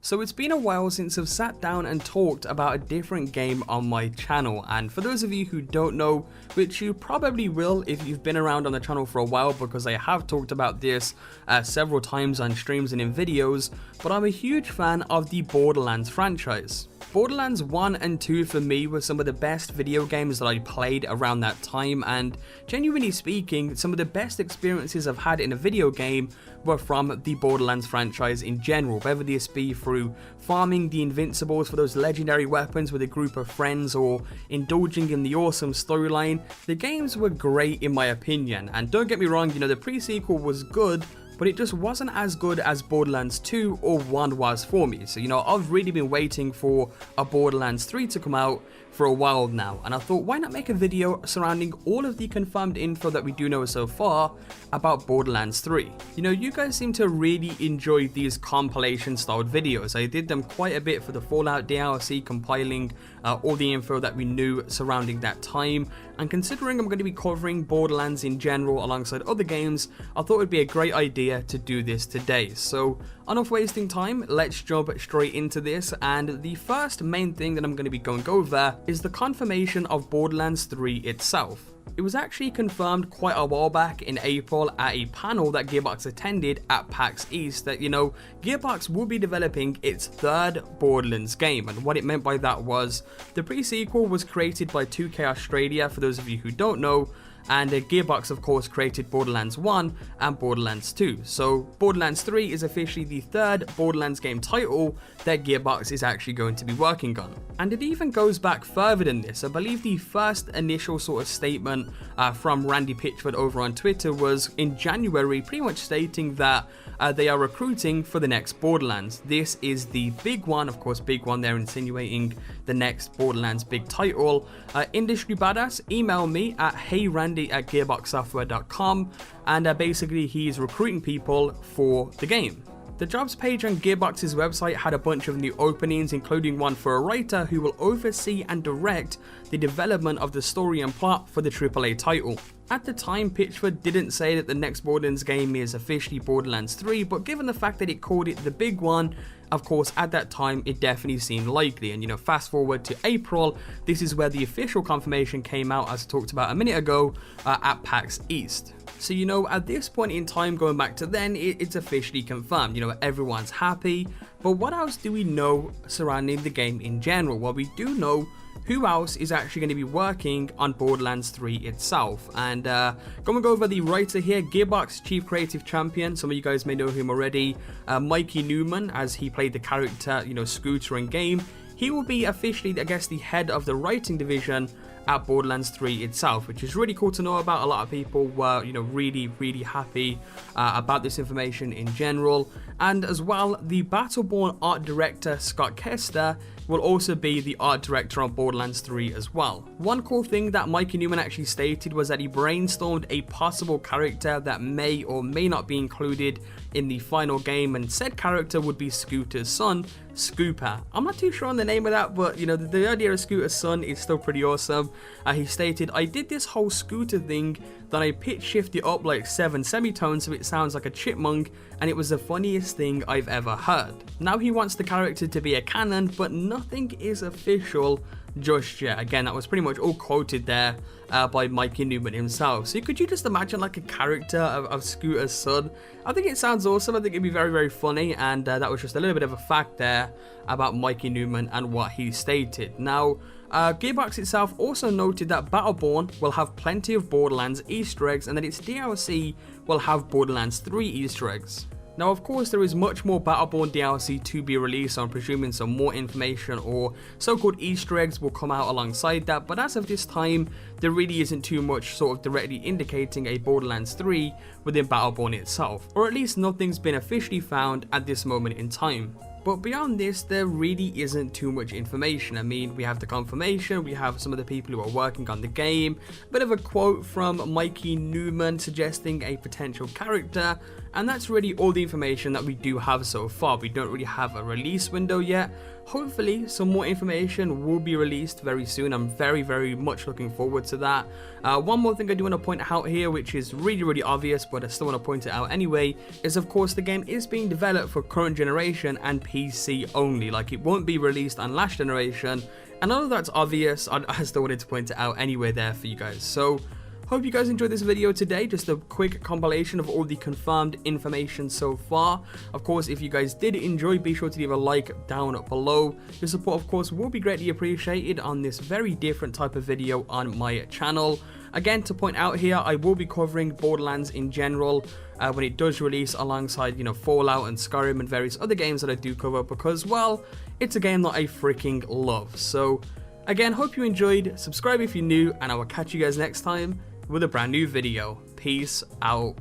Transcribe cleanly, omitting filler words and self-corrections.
So it's been a while since I've sat down and talked about a different game on my channel, and for those of you who don't know, which you probably will if you've been around on the channel for a while because I have talked about this several times on streams and in videos, but I'm a huge fan of the Borderlands franchise. Borderlands 1 and 2 for me were some of the best video games that I played around that time, and genuinely speaking, some of the best experiences I've had in a video game were from the Borderlands franchise in general, whether this be through farming the Invincibles for those legendary weapons with a group of friends or indulging in the awesome storyline. The games were great in my opinion, and don't get me wrong, the pre-sequel was good, but it just wasn't as good as Borderlands 2 or 1 was for me. So, I've really been waiting for a Borderlands 3 to come out for a while now, and I thought, why not make a video surrounding all of the confirmed info that we do know so far about Borderlands 3. You guys seem to really enjoy these compilation styled videos. I did them quite a bit for the Fallout DLC, compiling all the info that we knew surrounding that time, and considering I'm going to be covering Borderlands in general alongside other games, I thought it would be a great idea to do this today. So enough wasting time, let's jump straight into this, and the first main thing that I'm going to be going over is the confirmation of Borderlands 3 itself. It was actually confirmed quite a while back in April at a panel that Gearbox attended at PAX East that, Gearbox will be developing its third Borderlands game, and what it meant by that was the pre-sequel was created by 2K Australia, for those of you who don't know, and Gearbox of course created Borderlands 1 and Borderlands 2. So Borderlands 3 is officially the third Borderlands game title that Gearbox is actually going to be working on. And it even goes back further than this. I believe the first initial sort of statement from Randy Pitchford over on Twitter was in January, pretty much stating that they are recruiting for the next Borderlands. This is the big one, of course, big one, they're insinuating the next Borderlands big title. Industry Badass, email me at heyrandy@gearboxsoftware.com, and basically he's recruiting people for the game. The jobs page on Gearbox's website had a bunch of new openings, including one for a writer who will oversee and direct the development of the story and plot for the AAA title. At the time, Pitchford didn't say that the next Borderlands game is officially Borderlands 3, but given the fact that it called it the big one, of course, at that time, it definitely seemed likely. And fast forward to April, this is where the official confirmation came out, as I talked about a minute ago, at PAX East. So, at this point in time, going back to then, it's officially confirmed. Everyone's happy. But what else do we know surrounding the game in general? Well, we do know who else is actually going to be working on Borderlands 3 itself. And going over the writer here, Gearbox Chief Creative Champion, some of you guys may know him already, Mikey Newman, as he played the character, Scooter in game. He will be officially, I guess, the head of the writing division at Borderlands 3 itself, which is really cool to know about. A lot of people were, really happy about this information in general. And as well, the Battleborn art director, Scott Kester, will also be the art director on Borderlands 3 as well. One cool thing that Mikey Newman actually stated was that he brainstormed a possible character that may or may not be included in the final game, and said character would be Scooter's son, Scooper. I'm not too sure on the name of that, but the idea of Scooter's son is still pretty awesome. He stated, "I did this whole Scooter thing, then I pitch shift it up like 7 semitones so it sounds like a chipmunk, and it was the funniest thing I've ever heard." Now he wants the character to be a canon, but nothing is official just yet. Again, that was pretty much all quoted there by Mikey Newman himself. So could you just imagine like a character of Scooter's son? I think it sounds awesome. I think it'd be very, very funny, and that was just a little bit of a fact there about Mikey Newman and what he stated. Now, Gearbox itself also noted that Battleborn will have plenty of Borderlands Easter eggs, and that its DLC will have Borderlands 3 Easter eggs. Now, of course, there is much more Battleborn DLC to be released, so I'm presuming some more information or so-called Easter eggs will come out alongside that, but as of this time, there really isn't too much sort of directly indicating a Borderlands 3 within Battleborn itself, or at least nothing's been officially found at this moment in time. But beyond this, there really isn't too much information. I mean, we have the confirmation, we have some of the people who are working on the game, a bit of a quote from Mikey Newman suggesting a potential character, And that's really all the information that we do have so far. We don't really have a release window yet. Hopefully some more information will be released very soon. I'm very much looking forward to that. One more thing I do want to point out here, which is really obvious, but I still want to point it out anyway, is of course the game is being developed for current generation and PC only. Like, it won't be released on last generation. And although that's obvious, I still wanted to point it out anyway there for you guys. So hope you guys enjoyed this video today, just a quick compilation of all the confirmed information so far. Of course, if you guys did enjoy, be sure to leave a like down below. Your support, of course, will be greatly appreciated on this very different type of video on my channel. Again, to point out here, I will be covering Borderlands in general when it does release, alongside, you know, Fallout and Skyrim and various other games that I do cover, because, well, it's a game that I freaking love. So, again, hope you enjoyed, subscribe if you're new, and I will catch you guys next time with a brand new video. Peace out.